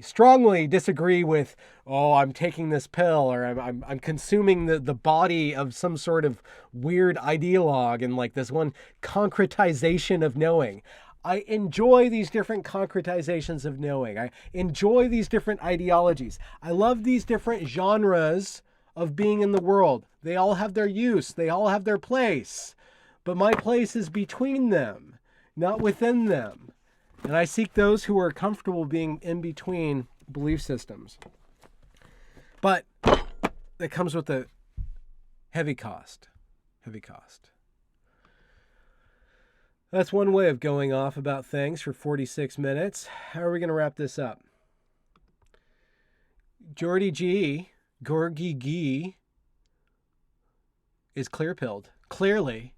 strongly disagree with, oh, I'm taking this pill, or I'm consuming the body of some sort of weird ideologue and like this one concretization of knowing. I enjoy these different concretizations of knowing. I enjoy these different ideologies. I love these different genres of being in the world. They all have their use. They all have their place. But my place is between them, not within them. And I seek those who are comfortable being in between belief systems. But that comes with a heavy cost. Heavy cost. That's one way of going off about things for 46 minutes. How are we going to wrap this up? Gorgie G, is clear-pilled. Clearly.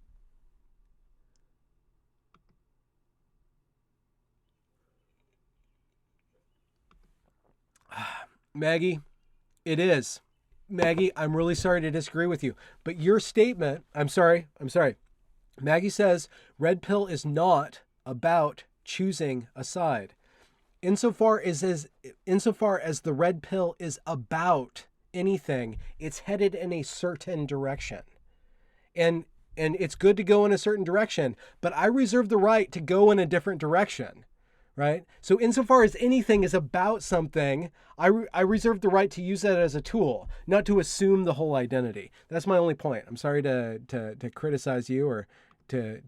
Maggie, it is. Maggie, I'm really sorry to disagree with you. But your statement, I'm sorry. Maggie says red pill is not about choosing a side. Insofar as the red pill is about anything, it's headed in a certain direction. And it's good to go in a certain direction, but I reserve the right to go in a different direction, right? So insofar as anything is about something, I reserve the right to use that as a tool, not to assume the whole identity. That's my only point. I'm sorry to criticize you or to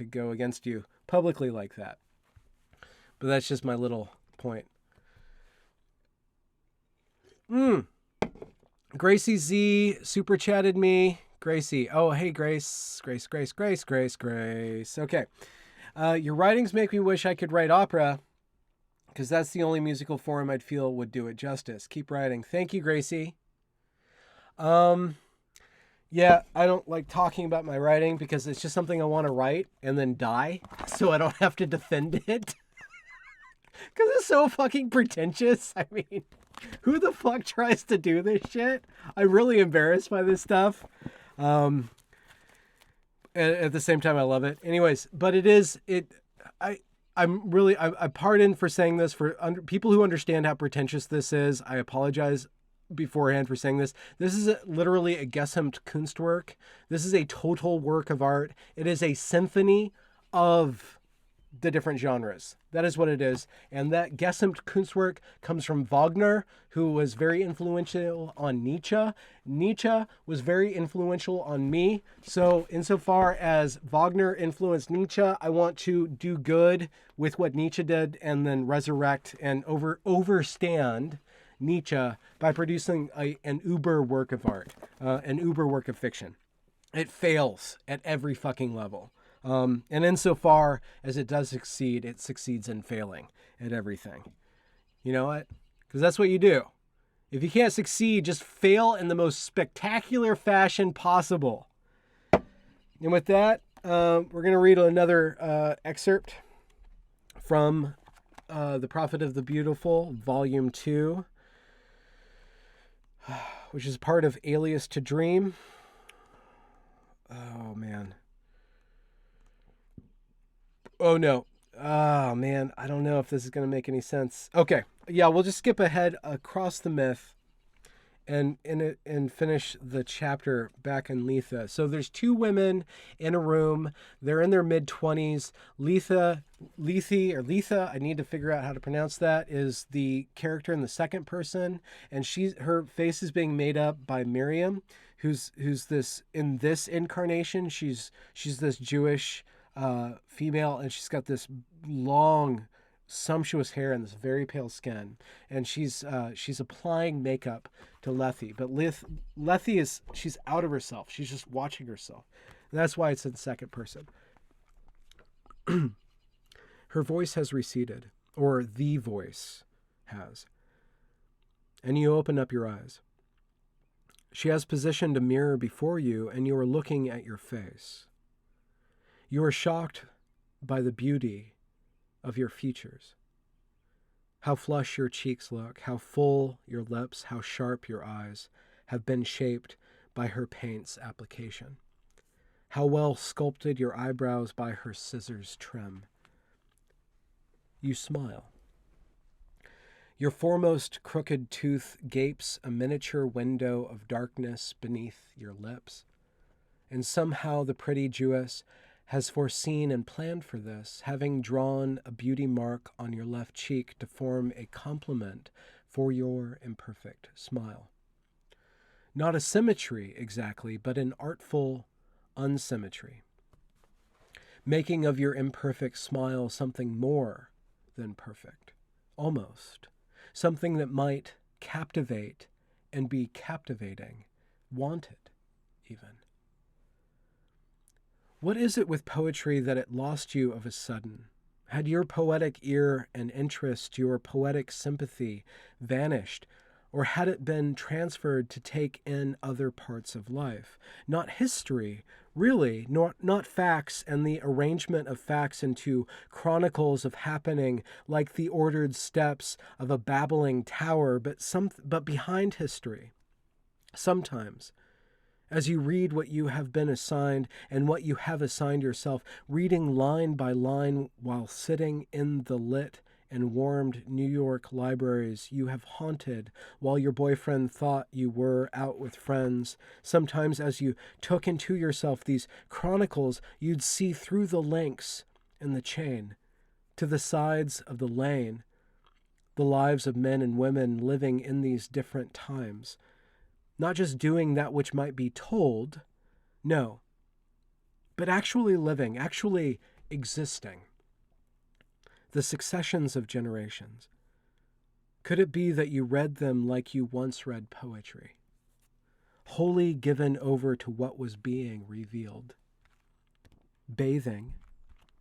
go against you publicly like that. But that's just my little point. Gracie Z super chatted me. Gracie. Oh, hey, Grace. Okay. Your writings make me wish I could write opera, because that's the only musical form I'd feel would do it justice. Keep writing. Thank you, Gracie. Yeah, I don't like talking about my writing because it's just something I want to write and then die so I don't have to defend it. Because it's so fucking pretentious. I mean, who the fuck tries to do this shit? I'm really embarrassed by this stuff. At the same time, I love it. Anyways, but I pardon for saying this for people who understand how pretentious this is. I apologize beforehand for saying this. This is literally a gesamt Kunstwerk. This is a total work of art. It is a symphony of the different genres. That is what it is. And that gesamt Kunstwerk comes from Wagner, who was very influential on Nietzsche. Nietzsche was very influential on me. So insofar as Wagner influenced Nietzsche, I want to do good with what Nietzsche did and then resurrect and overstand Nietzsche by producing an uber work of art, an uber work of fiction. It fails at every fucking level. And insofar as it does succeed, it succeeds in failing at everything. You know what? Because that's what you do. If you can't succeed, just fail in the most spectacular fashion possible. And with that, We're going to read another excerpt from The Prophet of the Beautiful, Volume 2, which is part of Alias to Dream. Oh, man. Oh, no. Oh, man. I don't know if this is going to make any sense. Okay. Yeah, we'll just skip ahead across the myth and finish the chapter back in Letha. So there's two women in a room. They're in their mid-20s. Letha, I need to figure out how to pronounce that, is the character in the second person, and her face is being made up by Miriam, who's this in this incarnation. She's this Jewish female, and she's got this long, sumptuous hair and this very pale skin, and she's applying makeup to Lethe. But Lethe she's out of herself. She's just watching herself. And that's why it's in second person. Her voice has receded, or the voice has. And you open up your eyes. She has positioned a mirror before you, and you are looking at your face. You are shocked by the beauty of your features. How flush your cheeks look, how full your lips, how sharp your eyes have been shaped by her paint's application. How well sculpted your eyebrows by her scissors trim. You smile. Your foremost crooked tooth gapes a miniature window of darkness beneath your lips. And somehow the pretty Jewess has foreseen and planned for this, having drawn a beauty mark on your left cheek to form a complement for your imperfect smile. Not a symmetry exactly, but an artful unsymmetry, making of your imperfect smile something more than perfect, almost, something that might captivate and be captivating, wanted even. What is it with poetry that it lost you of a sudden? Had your poetic ear and interest, your poetic sympathy vanished, or had it been transferred to take in other parts of life? Not history, really, not facts and the arrangement of facts into chronicles of happening like the ordered steps of a babbling tower, but behind history. Sometimes, as you read what you have been assigned and what you have assigned yourself, reading line by line while sitting in the lit and warmed New York libraries you have haunted while your boyfriend thought you were out with friends. Sometimes as you took into yourself these chronicles, you'd see through the links in the chain to the sides of the lane, the lives of men and women living in these different times. Not just doing that which might be told, no, but actually living, actually existing. The successions of generations. Could it be that you read them like you once read poetry, wholly given over to what was being revealed, bathing,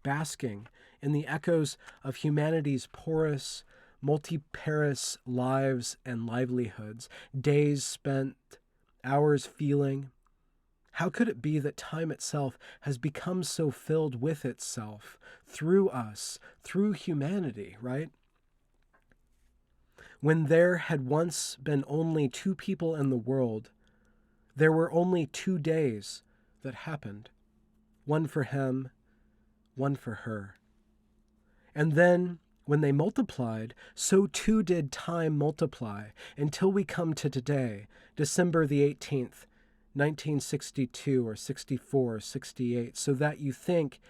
basking in the echoes of humanity's porous, multiparous lives and livelihoods, days spent, hours feeling? How could it be that time itself has become so filled with itself, through us, through humanity, right? When there had once been only two people in the world, there were only 2 days that happened, one for him, one for her. And then, when they multiplied, so too did time multiply, until we come to today, December the 18th, 1962 or 64 or 68, so that you think,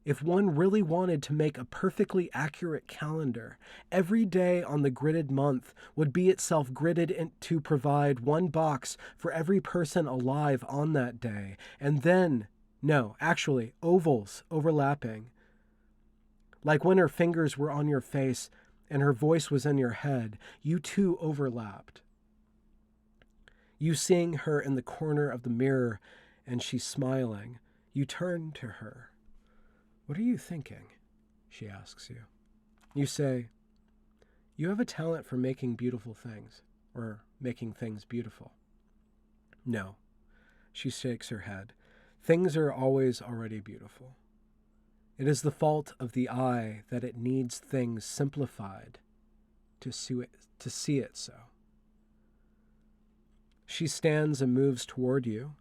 if one really wanted to make a perfectly accurate calendar, every day on the gridded month would be itself gridded to provide one box for every person alive on that day, and then, no, actually, ovals overlapping. Like when her fingers were on your face and her voice was in your head, you too overlapped. You seeing her in the corner of the mirror and she's smiling, you turn to her. What are you thinking? She asks you. You say, you have a talent for making beautiful things, or making things beautiful. No, she shakes her head. Things are always already beautiful. It is the fault of the eye that it needs things simplified to see it so. She stands and moves toward you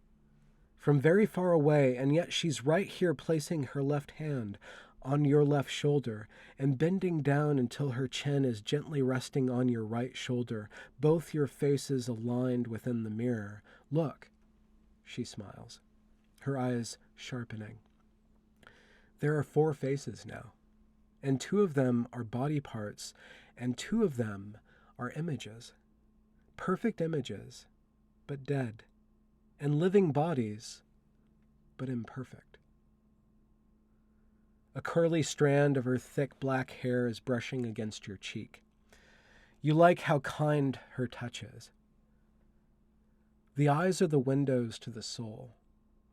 from very far away, and yet she's right here, placing her left hand on your left shoulder and bending down until her chin is gently resting on your right shoulder, both your faces aligned within the mirror. Look, she smiles, her eyes sharpening. There are 4 faces now, and 2 of them are body parts, and 2 of them are images. Perfect images, but dead, and living bodies, but imperfect. A curly strand of her thick black hair is brushing against your cheek. You like how kind her touch is. The eyes are the windows to the soul.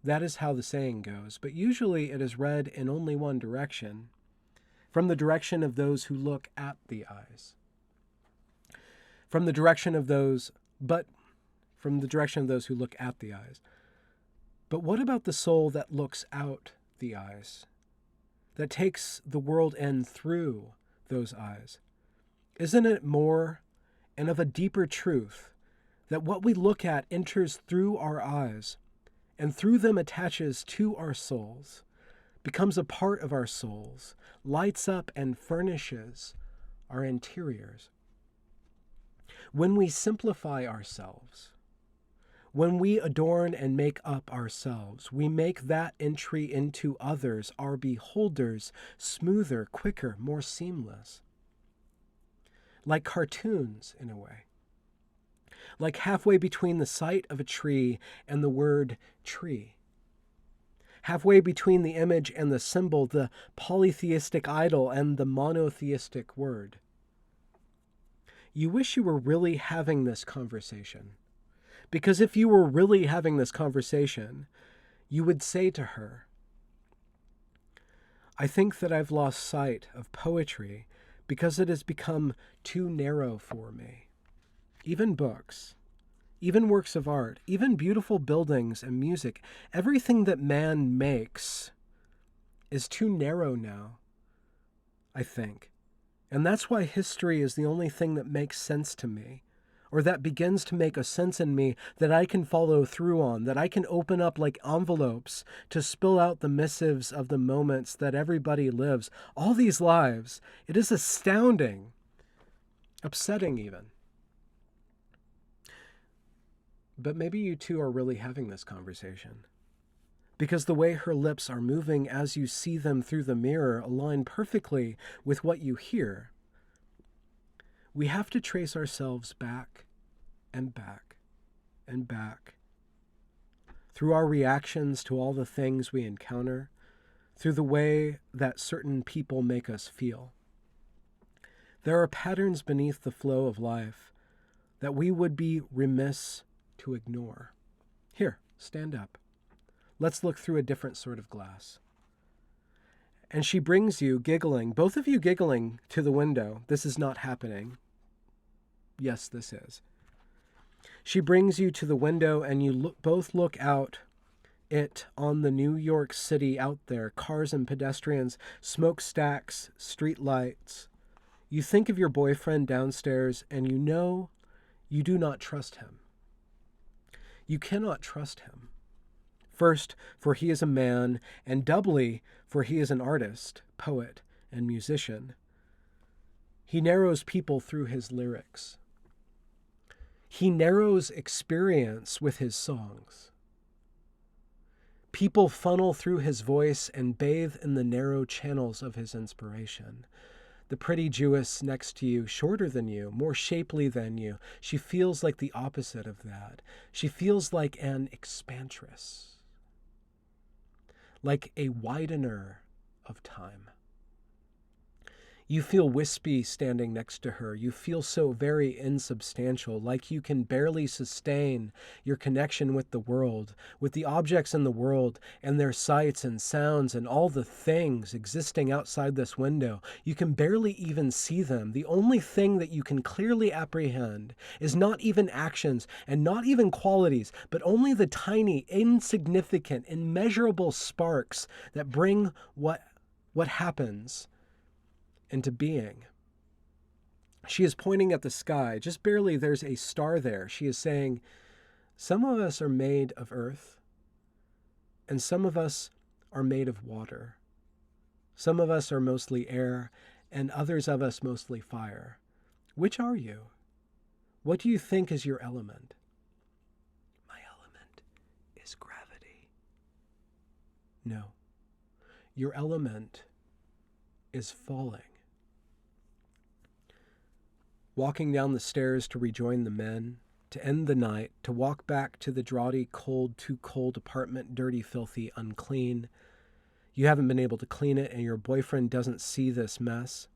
That is how the saying goes, but usually it is read in only one direction, from the direction of those who look at the eyes. From the direction of those who look at the eyes. But what about the soul that looks out the eyes, that takes the world in through those eyes? Isn't it more and of a deeper truth that what we look at enters through our eyes, and through them attaches to our souls, becomes a part of our souls, lights up and furnishes our interiors? When we simplify ourselves, when we adorn and make up ourselves, we make that entry into others, our beholders, smoother, quicker, more seamless. Like cartoons, in a way. Like halfway between the sight of a tree and the word tree. Halfway between the image and the symbol, the polytheistic idol and the monotheistic word. You wish you were really having this conversation. Because if you were really having this conversation, you would say to her, I think that I've lost sight of poetry because it has become too narrow for me. Even books, even works of art, even beautiful buildings and music, everything that man makes is too narrow now, I think. And that's why history is the only thing that makes sense to me, or that begins to make a sense in me that I can follow through on, that I can open up like envelopes to spill out the missives of the moments that everybody lives. All these lives. It is astounding, upsetting even. But maybe you two are really having this conversation. Because the way her lips are moving as you see them through the mirror align perfectly with what you hear. We have to trace ourselves back and back and back. Through our reactions to all the things we encounter, through the way that certain people make us feel. There are patterns beneath the flow of life that we would be remiss to ignore. Here, stand up. Let's look through a different sort of glass. And she brings you, giggling, both of you giggling, to the window. This is not happening. Yes, this is. She brings you to the window and you both look out it on the New York City out there, cars and pedestrians, smokestacks, street lights. You think of your boyfriend downstairs and you know you do not trust him. You cannot trust him. First, for he is a man, and doubly, for he is an artist, poet, and musician. He narrows people through his lyrics. He narrows experience with his songs. People funnel through his voice and bathe in the narrow channels of his inspiration. The pretty Jewess next to you, shorter than you, more shapely than you, she feels like the opposite of that. She feels like an expantress, like a widener of time. You feel wispy standing next to her. You feel so very insubstantial, like you can barely sustain your connection with the world, with the objects in the world and their sights and sounds and all the things existing outside this window. You can barely even see them. The only thing that you can clearly apprehend is not even actions and not even qualities, but only the tiny, insignificant, immeasurable sparks that bring what happens into being. She is pointing at the sky. Just barely there's a star there. She is saying, some of us are made of earth, and some of us are made of water. Some of us are mostly air, and others of us mostly fire. Which are you? What do you think is your element? My element is gravity. No. Your element is falling. Walking down the stairs to rejoin the men, to end the night, to walk back to the draughty, cold, too cold apartment, dirty, filthy, unclean. You haven't been able to clean it, and your boyfriend doesn't see this mess.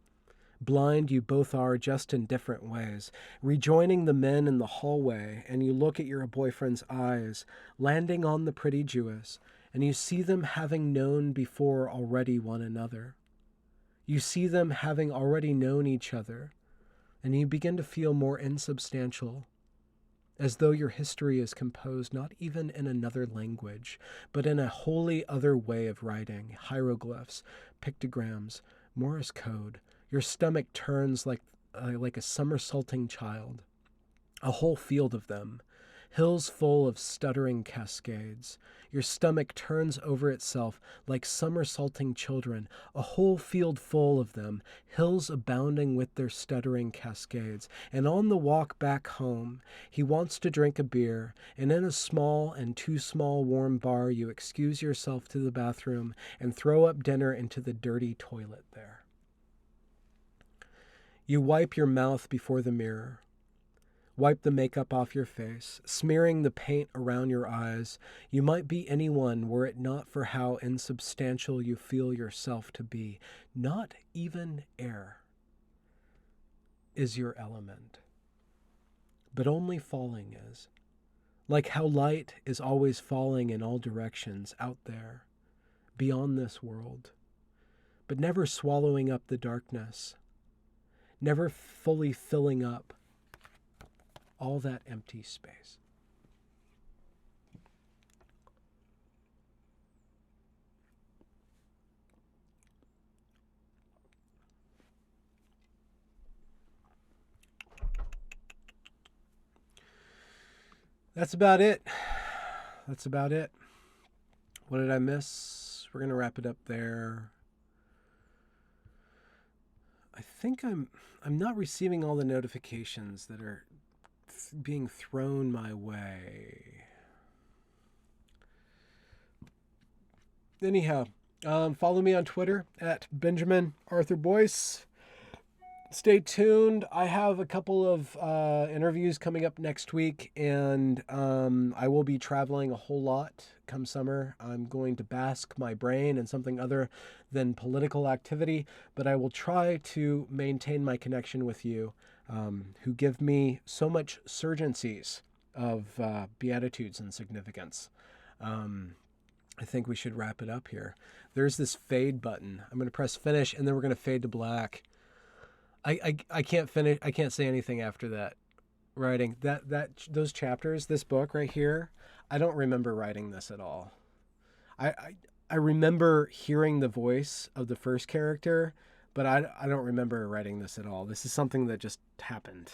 Blind you both are, just in different ways. Rejoining the men in the hallway, and you look at your boyfriend's eyes, landing on the pretty Jewess, and you see them having known before already one another. You see them having already known each other, and you begin to feel more insubstantial, as though your history is composed not even in another language, but in a wholly other way of writing, hieroglyphs, pictograms, Morse code. Your stomach turns like a somersaulting child, a whole field of them, hills full of stuttering cascades. Your stomach turns over itself like somersaulting children, a whole field full of them, hills abounding with their stuttering cascades. And on the walk back home, he wants to drink a beer, and in a small and too small warm bar, you excuse yourself to the bathroom and throw up dinner into the dirty toilet there. You wipe your mouth before the mirror. Wipe the makeup off your face, smearing the paint around your eyes. You might be anyone were it not for how insubstantial you feel yourself to be. Not even air is your element, but only falling is. Like how light is always falling in all directions out there, beyond this world, but never swallowing up the darkness, never fully filling up all that empty space. That's about it. What did I miss? We're going to wrap it up there. I think I'm not receiving all the notifications that are being thrown my way. Anyhow, follow me on Twitter at Benjamin Arthur Boyce. Stay tuned. I have a couple of interviews coming up next week, and I will be traveling a whole lot come summer. I'm going to bask my brain in something other than political activity, but I will try to maintain my connection with you, who give me so much surgencies of beatitudes and significance. I think we should wrap it up here. There's this fade button. I'm going to press finish, and then we're going to fade to black. I can't finish. I can't say anything after that. Writing those chapters, this book right here, I don't remember writing this at all. I remember hearing the voice of the first character, but I don't remember writing this at all. This is something that just happened.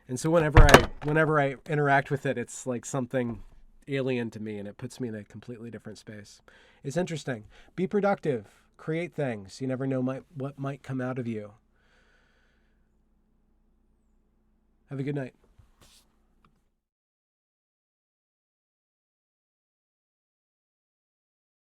And so whenever I interact with it, it's like something alien to me, and it puts me in a completely different space. It's interesting. Be productive. Create things. You never know what might come out of you. Have a good night.